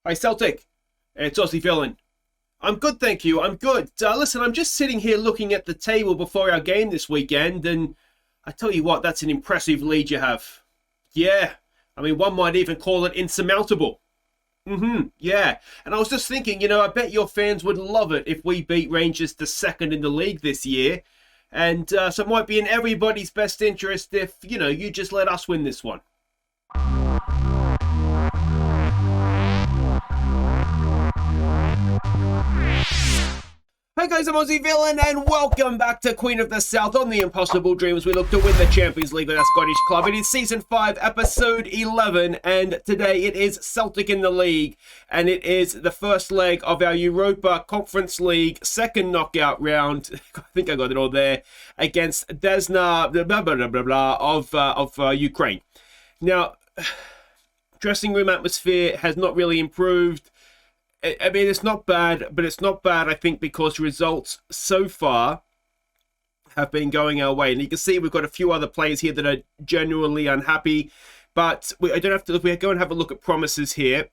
Hi, Celtic. It's Aussie Villain. I'm good, thank you. I'm good. Listen, I'm just sitting here looking at the table before our game this weekend, and I tell you what, that's an impressive lead you have. Yeah, I mean, one might even call it insurmountable. Yeah. And I was just thinking, I bet your fans would love it if we beat Rangers to second in the league this year. And so it might be in everybody's best interest if, you just let us win this one. Hey guys, I'm Aussie Villain and welcome back to Queen of the South on the Impossible Dreams. We look to win the Champions League with our Scottish club. It is Season 5, Episode 11, and today it is Celtic in the league, and it is the first leg of our Europa Conference League second knockout round. I think I got it all there, against Desna of Ukraine. Now, dressing room atmosphere has not really improved. I mean, it's not bad, but it's not bad, I think, because results so far have been going our way. And you can see we've got a few other players here that are genuinely unhappy. But I don't have to, if we go and have a look at promises here,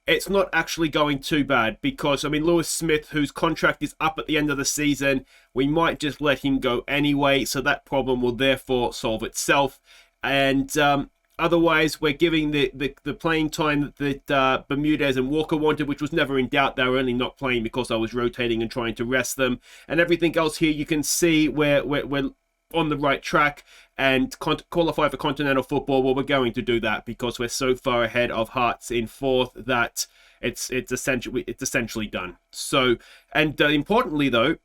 it's not actually going too bad. Because, I mean, Lewis Smith, whose contract is up at the end of the season, we might just let him go anyway. So that problem will therefore solve itself. And otherwise, we're giving the playing time that Bermudez and Walker wanted, which was never in doubt. They were only not playing because I was rotating and trying to rest them. And everything else here, you can see we're on the right track and qualify for continental football. Well, we're going to do that because we're so far ahead of Hearts in fourth that it's essentially done. So, and importantly though,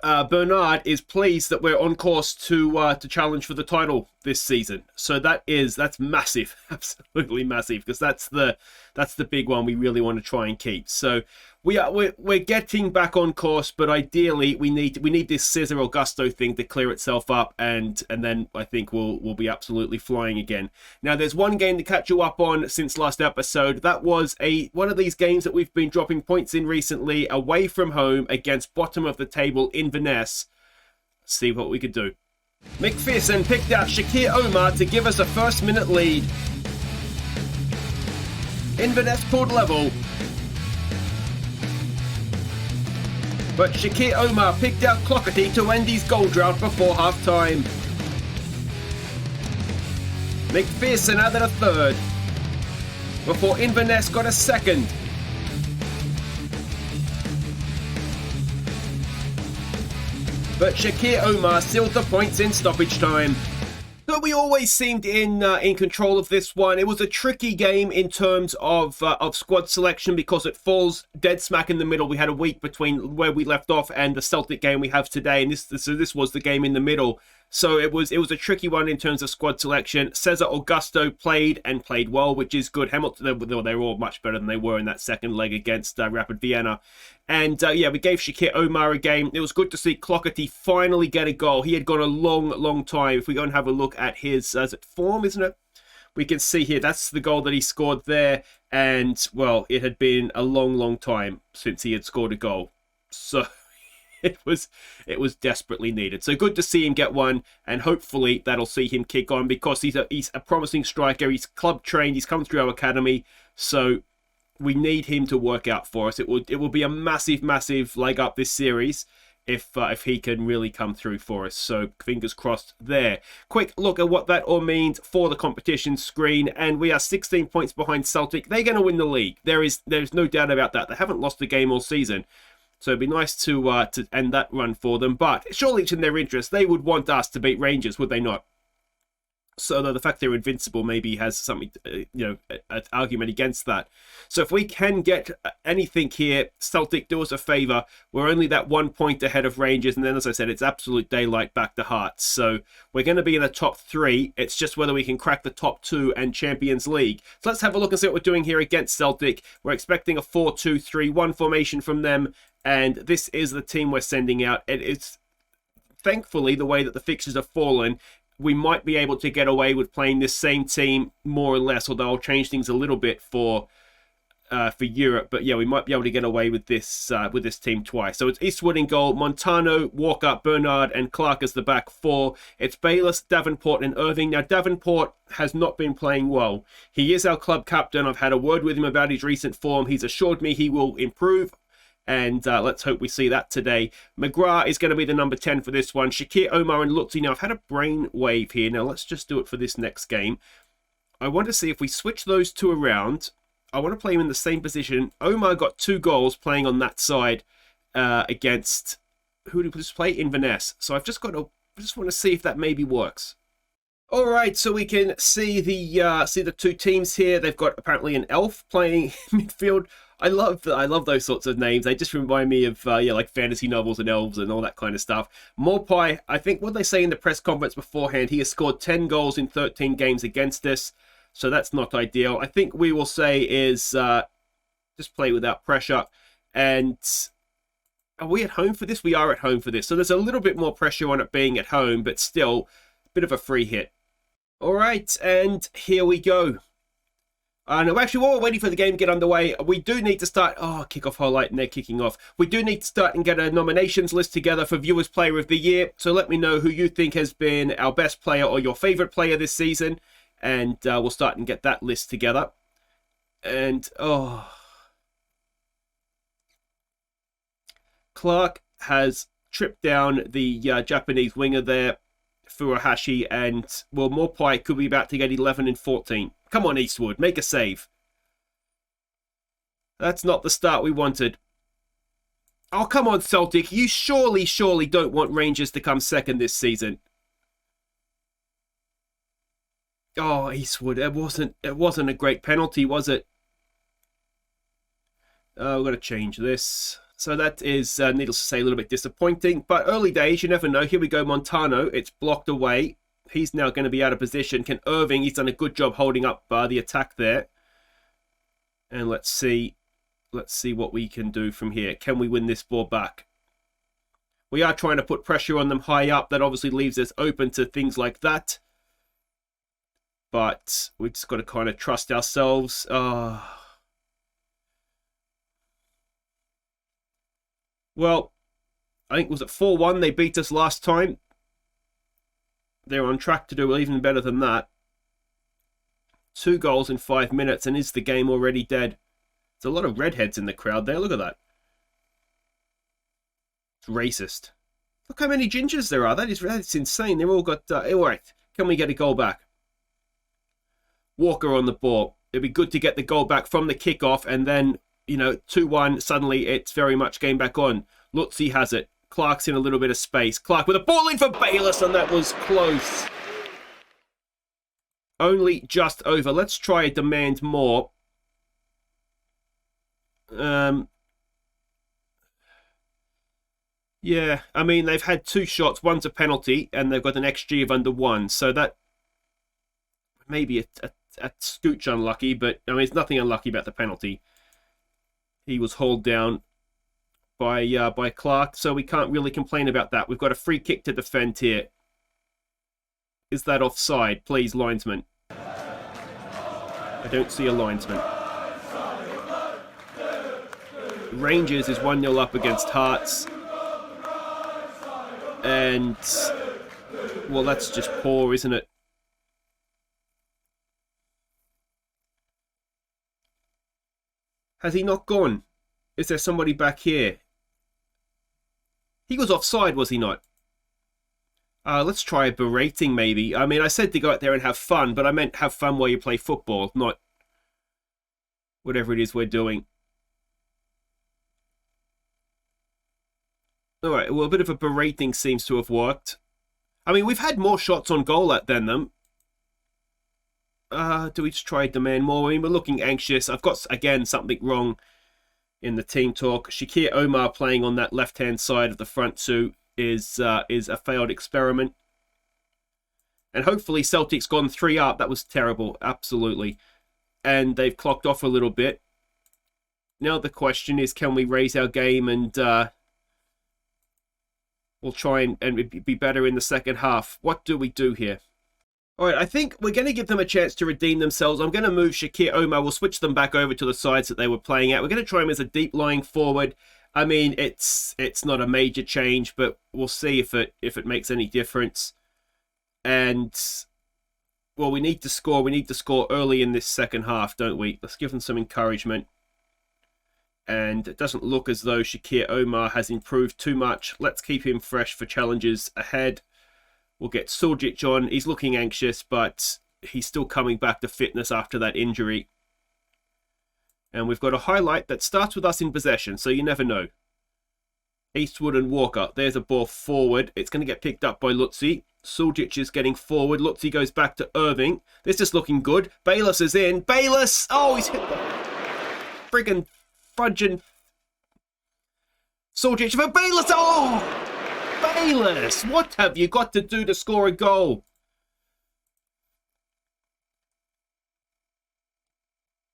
Bernard is pleased that we're on course to challenge for the title this season. So that's massive, absolutely massive, because that's the big one we really want to try and keep. So we're getting back on course, but ideally we need this Cesar Augusto thing to clear itself up, and then I think we'll be absolutely flying again. Now there's one game to catch you up on since last episode. That was one of these games that we've been dropping points in recently, away from home against bottom of the table Inverness. Let's see what we could do. McPherson picked out Shakir Omar to give us a first-minute lead. Inverness pulled level, but Shakir Omar picked out Clougherty to end his goal drought before half-time. McPherson added a third, before Inverness got a second. But Shakir Omar sealed the points in stoppage time. So we always seemed in control of this one. It was a tricky game in terms of squad selection because it falls dead smack in the middle. We had a week between where we left off and the Celtic game we have today, and this was the game in the middle. So it was a tricky one in terms of squad selection. Cesar Augusto played well, which is good. Hamilton, they were all much better than they were in that second leg against Rapid Vienna. And we gave Shakir Omar a game. It was good to see Clougherty finally get a goal. He had gone a long time. If we go and have a look at his form, isn't it? We can see here, that's the goal that he scored there. And, well, it had been a long time since he had scored a goal. So it was desperately needed. So good to see him get one, and hopefully that'll see him kick on because he's a promising striker. He's club trained. He's come through our academy. So we need him to work out for us. It will be a massive leg up this series if he can really come through for us. So fingers crossed there. Quick look at what that all means for the competition screen, and we are 16 points behind Celtic. They're going to win the league. There's no doubt about that. They haven't lost a game all season. So it'd be nice to end that run for them. But surely it's in their interest. They would want us to beat Rangers, would they not? So the fact they're invincible maybe has something, an argument against that. So if we can get anything here, Celtic, do us a favour. We're only that 1 point ahead of Rangers. And then, as I said, it's absolute daylight back to Hearts. So we're going to be in the top 3. It's just whether we can crack the top 2 and Champions League. So let's have a look and see what we're doing here against Celtic. We're expecting a 4-2-3-1 formation from them. And this is the team we're sending out. It's thankfully the way that the fixtures have fallen, we might be able to get away with playing this same team more or less, although I'll change things a little bit for for Europe, but yeah, we might be able to get away with this team twice. So it's Eastwood in goal, Montano, Walker, Bernard, and Clark as the back four. It's Bayliss, Davenport, and Irving. Now, Davenport has not been playing well. He is our club captain. I've had a word with him about his recent form. He's assured me he will improve, and let's hope we see that today. McGrath is going to be the number 10 for this one. Shakir, Omar, and Lutzi. Now, I've had a brain wave here. Now, let's just do it for this next game. I want to see if we switch those two around. I want to play him in the same position. Omar got 2 goals playing on that side against... Who did we just play? Inverness. So I just want to see if that maybe works. All right, so we can see the two teams here. They've got apparently an elf playing midfield. I love those sorts of names. They just remind me of like fantasy novels and elves and all that kind of stuff. Morpai, I think what they say in the press conference beforehand, he has scored 10 goals in 13 games against us. So that's not ideal. I think we will say is just play without pressure. And are we at home for this? We are at home for this. So there's a little bit more pressure on it being at home, but still a bit of a free hit. All right, and here we go. No, actually, while we're waiting for the game to get underway, we do need to start... Oh, kickoff highlight, and they're kicking off. We do need to start and get a nominations list together for Viewers Player of the Year. So let me know who you think has been our best player or your favourite player this season. And we'll start and get that list together. And, oh... Clark has tripped down the Japanese winger there, Furuhashi, and, well, Morpai could be about to get 11 and 14. Come on, Eastwood, make a save. That's not the start we wanted. Oh, come on, Celtic. You surely don't want Rangers to come second this season. Oh, Eastwood, it wasn't a great penalty, was it? We've got to change this. So that is, needless to say, a little bit disappointing. But early days, you never know. Here we go, Montano. It's blocked away. He's now going to be out of position. Can Irving, he's done a good job holding up the attack there. And let's see what we can do from here. Can we win this ball back? We are trying to put pressure on them high up. That obviously leaves us open to things like that. But we've just got to kind of trust ourselves. Well, I think, was it 4-1 they beat us last time? They're on track to do even better than that. 2 goals in 5 minutes, and is the game already dead? There's a lot of redheads in the crowd there. Look at that. It's racist. Look how many gingers there are. That's insane. They've all got... all right, can we get a goal back? Walker on the ball. It'd be good to get the goal back from the kickoff, and then, you know, 2-1, suddenly it's very much game back on. Lutzi has it. Clark's in a little bit of space. Clark with a ball in for Bayliss, and that was close. Only just over. Let's try a demand more. Yeah, I mean, they've had 2 shots. One's a penalty, and they've got an XG of under 1. So that may be a scooch unlucky, but I mean, there's nothing unlucky about the penalty. He was hauled down by Clark, so we can't really complain about that. We've got a free kick to defend here. Is that offside? Please, linesman. I don't see a linesman. Rangers is 1-0 up against Hearts. And, well, that's just poor, isn't it? Has he not gone? Is there somebody back here? He was offside, was he not? Let's try a berating, maybe. I mean, I said to go out there and have fun, but I meant have fun while you play football, not whatever it is we're doing. Alright, well, a bit of a berating seems to have worked. I mean, we've had more shots on goal than them. Do we just try demand more? I mean, we're looking anxious. I've got, again, something wrong in the team talk. Shakir Omar playing on that left-hand side of the front two is a failed experiment. And hopefully Celtic's gone 3 up. That was terrible, absolutely. And they've clocked off a little bit. Now the question is, can we raise our game and we'll try and be better in the second half. What do we do here? All right, I think we're going to give them a chance to redeem themselves. I'm going to move Shakir Omar. We'll switch them back over to the sides that they were playing at. We're going to try him as a deep lying forward. I mean, it's not a major change, but we'll see if it makes any difference. And well, we need to score. We need to score early in this second half, don't we? Let's give them some encouragement. And it doesn't look as though Shakir Omar has improved too much. Let's keep him fresh for challenges ahead. We'll get Suljic on. He's looking anxious, but he's still coming back to fitness after that injury. And we've got a highlight that starts with us in possession, so you never know. Eastwood and Walker. There's a ball forward. It's going to get picked up by Lutzi. Suljic is getting forward. Lutzi goes back to Irving. This is looking good. Bayless is in. Bayless! Oh, he's hit the friggin' fudging Suljic for Bayless! Oh! Bayless! What have you got to do to score a goal?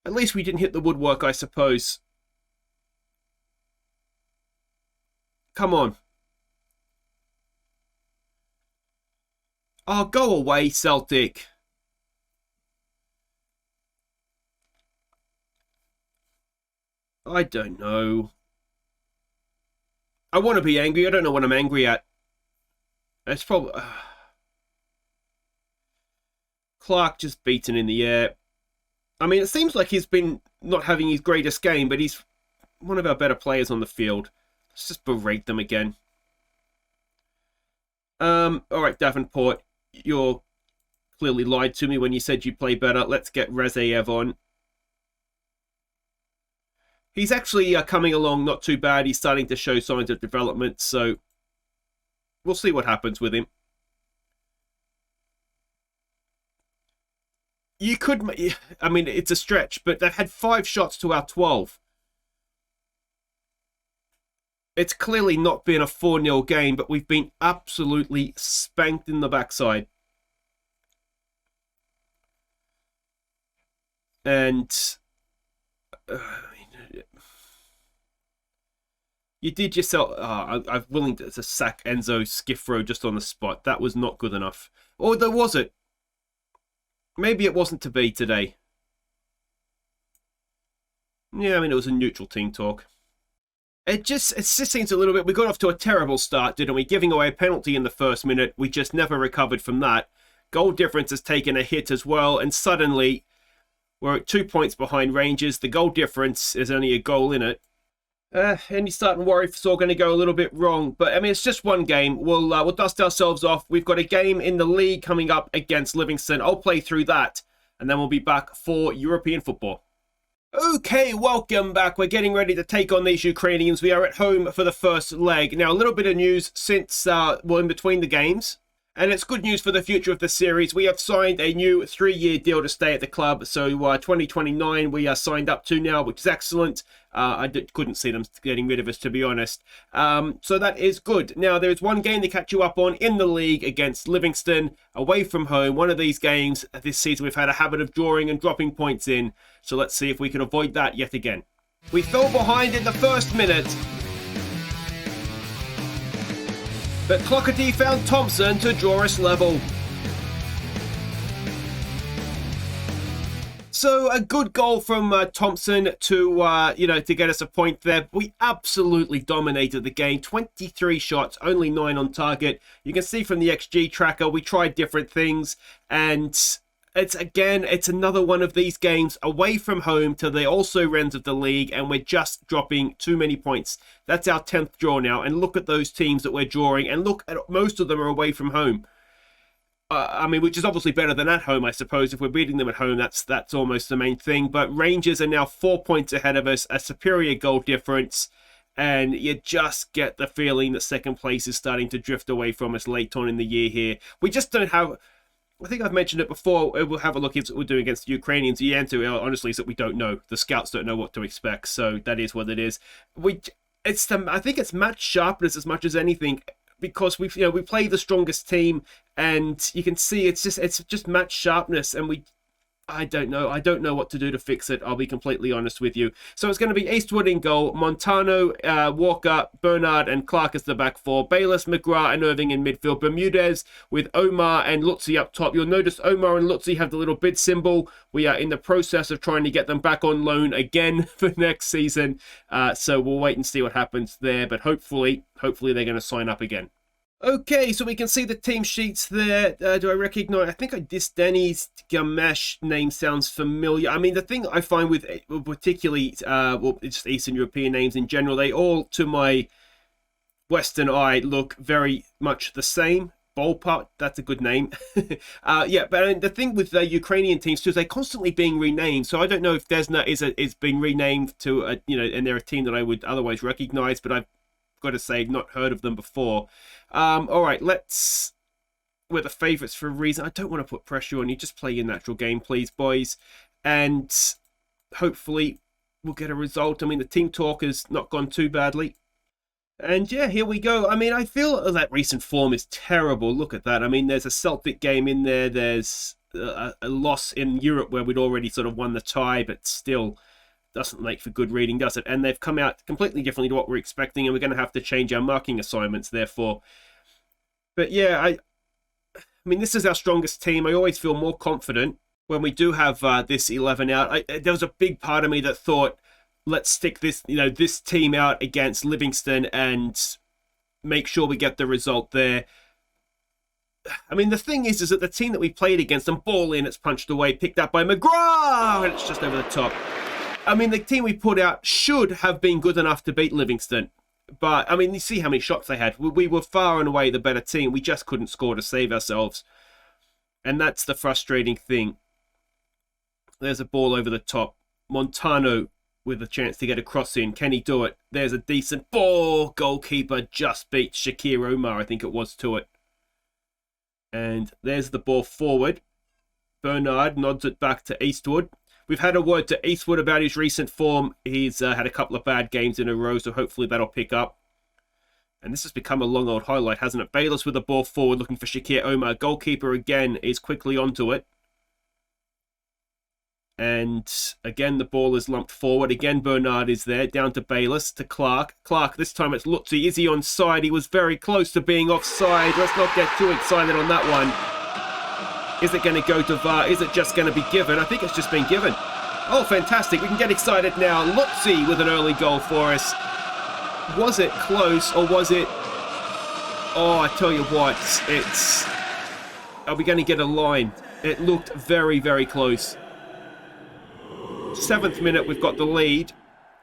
At least we didn't hit the woodwork, I suppose. Come on. Oh, go away, Celtic. I don't know. I want to be angry. I don't know what I'm angry at. It's probably... Clark just beaten in the air. I mean, it seems like he's been not having his greatest game, but he's one of our better players on the field. Let's just berate them again. All right, Davenport, you're clearly lied to me when you said you play better. Let's get Rezaev on. He's actually coming along not too bad. He's starting to show signs of development, so we'll see what happens with him. You could... I mean, it's a stretch, but they've had 5 shots to our 12. It's clearly not been a 4-0 game, but we've been absolutely spanked in the backside. And... you did yourself... I'm willing to sack Enzo Skifro just on the spot. That was not good enough. Or there was it. Maybe it wasn't to be today. Yeah, I mean, it was a neutral team talk. It just seems a little bit... We got off to a terrible start, didn't we? Giving away a penalty in the first minute. We just never recovered from that. Goal difference has taken a hit as well. And suddenly, we're at 2 points behind Rangers. The goal difference is only a goal in it. And you start to worry if it's all going to go a little bit wrong. But, I mean, it's just one game. We'll dust ourselves off. We've got a game in the league coming up against Livingston. I'll play through that. And then we'll be back for European football. Okay, welcome back. We're getting ready to take on these Ukrainians. We are at home for the first leg. Now, a little bit of news since we're in between the games. And it's good news for the future of the series. We have signed a new 3-year deal to stay at the club. So 2029 we are signed up to now, which is excellent. I couldn't see them getting rid of us, to be honest. So that is good. Now, there's one game to catch you up on in the league against Livingston, away from home. One of these games this season we've had a habit of drawing and dropping points in. So let's see if we can avoid that yet again. We fell behind in the first minute. But Clockerty found Thompson to draw us level. So a good goal from Thompson to to get us a point there. We absolutely dominated the game. 23 shots, only 9 on target. You can see from the XG tracker, we tried different things, and it's another one of these games away from home to the also Wrens of the league, and we're just dropping too many points. That's our 10th draw now, and look at those teams that we're drawing, and look at most of them are away from home. I mean, which is obviously better than at home, I suppose. If we're beating them at home, that's almost the main thing. But Rangers are now 4 points ahead of us, a superior goal difference, and you just get the feeling that second place is starting to drift away from us late on in the year here. We just don't have... I think I've mentioned it before. We'll have a look at what we're doing against the Ukrainians. The answer, honestly, is that we don't know. The scouts don't know what to expect, so that is what it is. I think it's match sharpness as much as anything, because we play the strongest team, and you can see it's just match sharpness, and I don't know. I don't know what to do to fix it. I'll be completely honest with you. So it's going to be Eastwood in goal, Montano, Walker, Bernard and Clark as the back four, Bayliss, McGrath and Irving in midfield, Bermudez with Omar and Lutzi up top. You'll notice Omar and Lutzi have the little bid symbol. We are in the process of trying to get them back on loan again for next season. So we'll wait and see what happens there. But hopefully they're going to sign up again. Okay, so we can see the team sheets there. Do I recognize? I think this Denny's Gamesh name sounds familiar. I mean, the thing I find with particularly, it's Eastern European names in general, they all, to my Western eye, look very much the same. Ballpark, that's a good name. Yeah, but the thing with the Ukrainian teams too is they're constantly being renamed. So I don't know if Desna is being renamed to, and they're a team that I would otherwise recognize, but I've got to say, not heard of them before. All right, we're the favourites for a reason. I don't want to put pressure on you. Just play your natural game, please, boys. And hopefully we'll get a result. I mean, the team talk has not gone too badly. And yeah, here we go. I mean, I feel that recent form is terrible. Look at that. I mean, there's a Celtic game in there. There's a loss in Europe where we'd already sort of won the tie, but still doesn't make for good reading, does it? And they've come out completely differently to what we're expecting, and we're going to have to change our marking assignments, therefore. But yeah, I mean, this is our strongest team. I always feel more confident when we do have this 11 out. There was a big part of me that thought, let's stick this, this team out against Livingston and make sure we get the result there. I mean, the thing is that the team that we played against, and ball in, it's punched away, picked up by McGrath, and it's just over the top. I mean, the team we put out should have been good enough to beat Livingston. But, I mean, you see how many shots they had. We were far and away the better team. We just couldn't score to save ourselves. And that's the frustrating thing. There's a ball over the top. Montano with a chance to get a cross in. Can he do it? There's a decent ball. Goalkeeper just beat Shakir Omar, I think it was, to it. And there's the ball forward. Bernard nods it back to Eastwood. We've had a word to Eastwood about his recent form. He's had a couple of bad games in a row, so hopefully that'll pick up. And this has become a long old highlight, hasn't it? Bayliss with the ball forward, looking for Shakir Omar. Goalkeeper again is quickly onto it. And again, the ball is lumped forward. Again, Bernard is there, down to Bayliss, to Clark. Clark, this time it's Lutzi. Is he onside? He was very close to being offside. Let's not get too excited on that one. Is it going to go to VAR? Is it just going to be given? I think it's just been given. Oh, fantastic. We can get excited now. Lutzi with an early goal for us. Was it close or was it... Oh, I tell you what. Are we going to get a line? It looked very, very close. 7th minute, we've got the lead.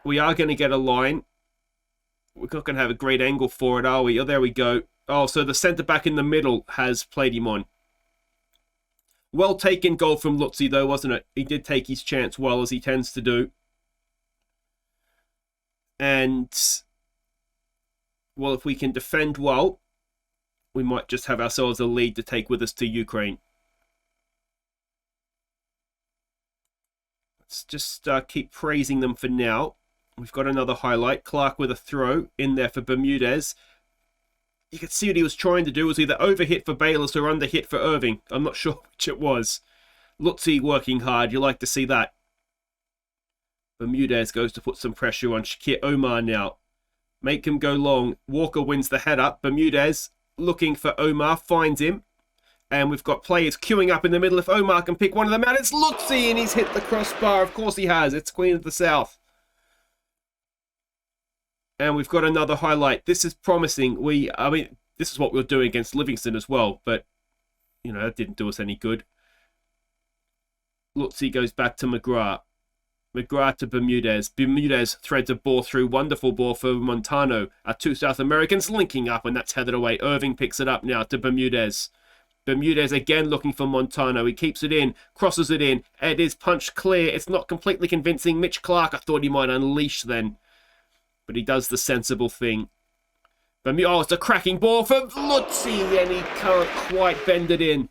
We are going to get a line. We're not going to have a great angle for it, are we? Oh, there we go. Oh, so the centre-back in the middle has played him on. Well taken goal from Lutzi, though, wasn't it? He did take his chance well, as he tends to do. And, well, if we can defend well, we might just have ourselves a lead to take with us to Ukraine. Let's just keep praising them for now. We've got another highlight. Clark with a throw in there for Bermudez. You could see what he was trying to do. It was either overhit for Bayliss or underhit for Irving. I'm not sure which it was. Lutzi working hard. You like to see that. Bermudez goes to put some pressure on Shakir Omar now. Make him go long. Walker wins the head up. Bermudez looking for Omar. Finds him. And we've got players queuing up in the middle. If Omar can pick one of them out, it's Lutzi, and he's hit the crossbar. Of course he has. It's Queen of the South. And we've got another highlight. This is promising. I mean, this is what we were doing against Livingston as well, but, that didn't do us any good. Lutzi goes back to McGrath. McGrath to Bermudez. Bermudez threads a ball through. Wonderful ball for Montano. Our two South Americans linking up, and that's headed away. Irving picks it up now to Bermudez. Bermudez again looking for Montano. He keeps it in, crosses it in. It is punched clear. It's not completely convincing. Mitch Clark, I thought he might unleash then. But he does the sensible thing. Oh, it's a cracking ball for Lutzi, and he can't quite bend it in.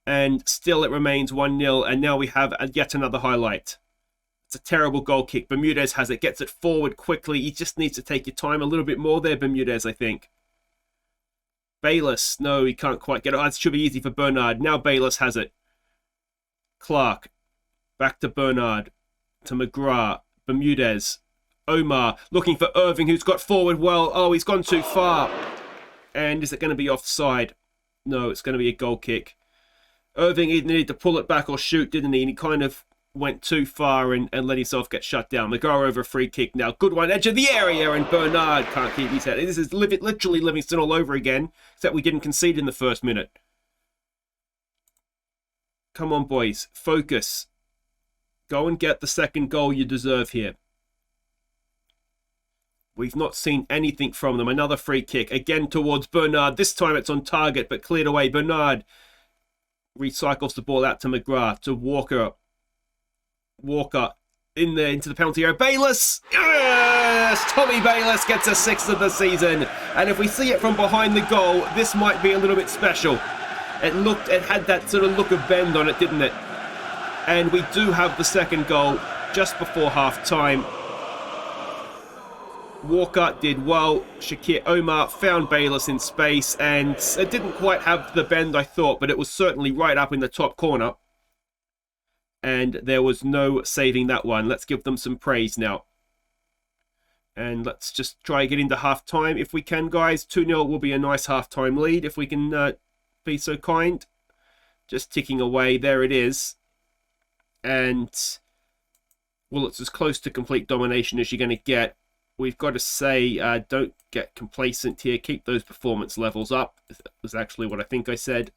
And still it remains 1-0, and now we have yet another highlight. It's a terrible goal kick. Bermudez has it, gets it forward quickly. He just needs to take your time a little bit more there, Bermudez, I think. Bayliss, no, he can't quite get it. Oh, it should be easy for Bernard. Now Bayliss has it. Clark. Back to Bernard. To McGrath. Bermudez. Omar. Looking for Irving, who's got forward well. Oh, he's gone too far. And is it going to be offside? No, it's going to be a goal kick. Irving either needed to pull it back or shoot, didn't he? And he kind of went too far and let himself get shut down. McGrath over a free kick now. Good one. Edge of the area. And Bernard can't keep his head. This is literally Livingston all over again. Except we didn't concede in the first minute. Come on, boys. Focus. Go and get the second goal you deserve here. We've not seen anything from them. Another free kick. Again towards Bernard. This time it's on target, but cleared away. Bernard recycles the ball out to McGrath. To Walker. Walker in there into the penalty area. Bayliss! Yes! Tommy Bayliss gets a 6th of the season. And if we see it from behind the goal, this might be a little bit special. It had that sort of look of bend on it, didn't it? And we do have the second goal just before half-time. Walker did well. Shakir Omar found Bayliss in space, and it didn't quite have the bend I thought, but it was certainly right up in the top corner. And there was no saving that one. Let's give them some praise now. And let's just try and get into half-time if we can, guys. 2-0 will be a nice half-time lead if we can be so kind. Just ticking away. There it is. And, well, it's as close to complete domination as you're going to get. We've got to say, don't get complacent here. Keep those performance levels up. That was actually what I think I said.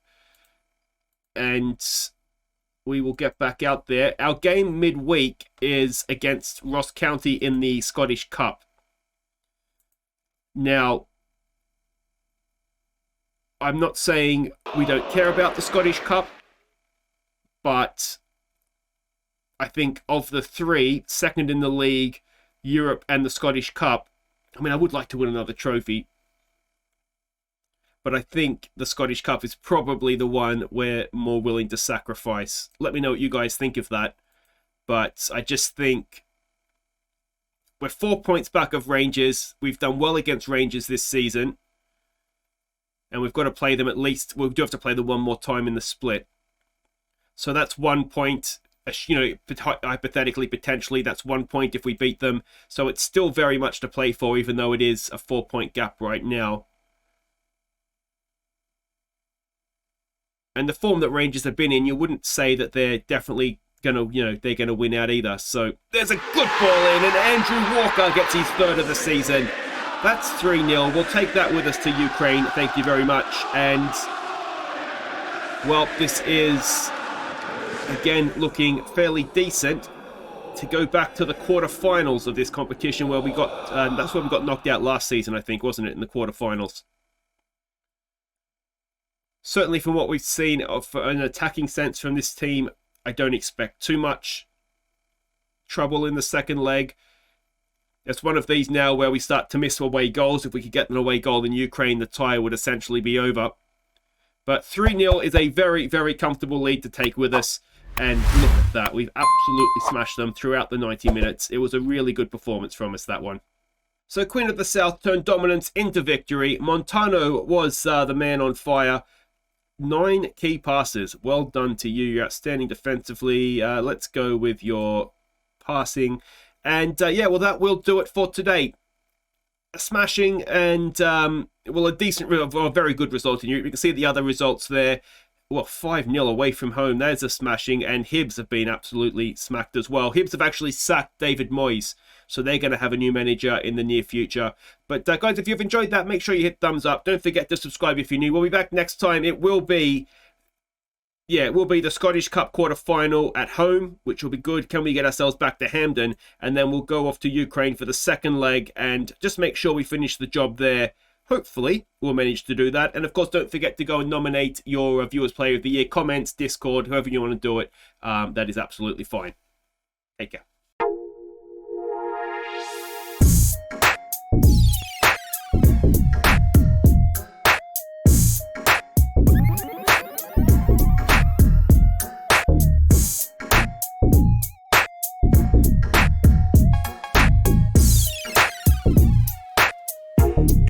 And we will get back out there. Our game midweek is against Ross County in the Scottish Cup. Now, I'm not saying we don't care about the Scottish Cup, but I think of the three, second in the league, Europe and the Scottish Cup, I mean, I would like to win another trophy, but I think the Scottish Cup is probably the one we're more willing to sacrifice. Let me know what you guys think of that, but I just think we're 4 points back of Rangers. We've done well against Rangers this season, and we've got to play them at least. We do have to play them one more time in the split. So that's 1 point. You know, hypothetically, potentially, that's 1 point if we beat them. So it's still very much to play for, even though it is a 4-point gap right now. And the form that Rangers have been in, you wouldn't say that they're definitely going to, they're going to win out either. So there's a good ball in, and Andrew Walker gets his 3rd of the season. That's 3-0. We'll take that with us to Ukraine. Thank you very much. And, well, this is, again, looking fairly decent to go back to the quarterfinals of this competition where we got, that's where we got knocked out last season, I think, wasn't it, in the quarterfinals? Certainly from what we've seen of an attacking sense from this team, I don't expect too much trouble in the second leg. It's one of these now where we start to miss away goals. If we could get an away goal in Ukraine, the tie would essentially be over. But 3-0 is a very, very comfortable lead to take with us. And look at that. We've absolutely smashed them throughout the 90 minutes. It was a really good performance from us, that one. So Queen of the South turned dominance into victory. Montano was the man on fire. 9 key passes. Well done to you. You're outstanding defensively. Let's go with your passing. And yeah, well, that will do it for today. A smashing and, well, a decent, a very good result in Europe. You can see the other results there. Well, 5-0 away from home. There's a smashing. And Hibs have been absolutely smacked as well. Hibs have actually sacked David Moyes. So they're going to have a new manager in the near future. But guys, if you've enjoyed that, make sure you hit thumbs up. Don't forget to subscribe if you're new. We'll be back next time. It will be, yeah, it will be the Scottish Cup quarter-final at home, which will be good. Can we get ourselves back to Hampden? And then we'll go off to Ukraine for the second leg and just make sure we finish the job there. Hopefully, we'll manage to do that. And of course, don't forget to go and nominate your Viewers Player of the Year, comments, Discord, however you want to do it. That is absolutely fine. Take care.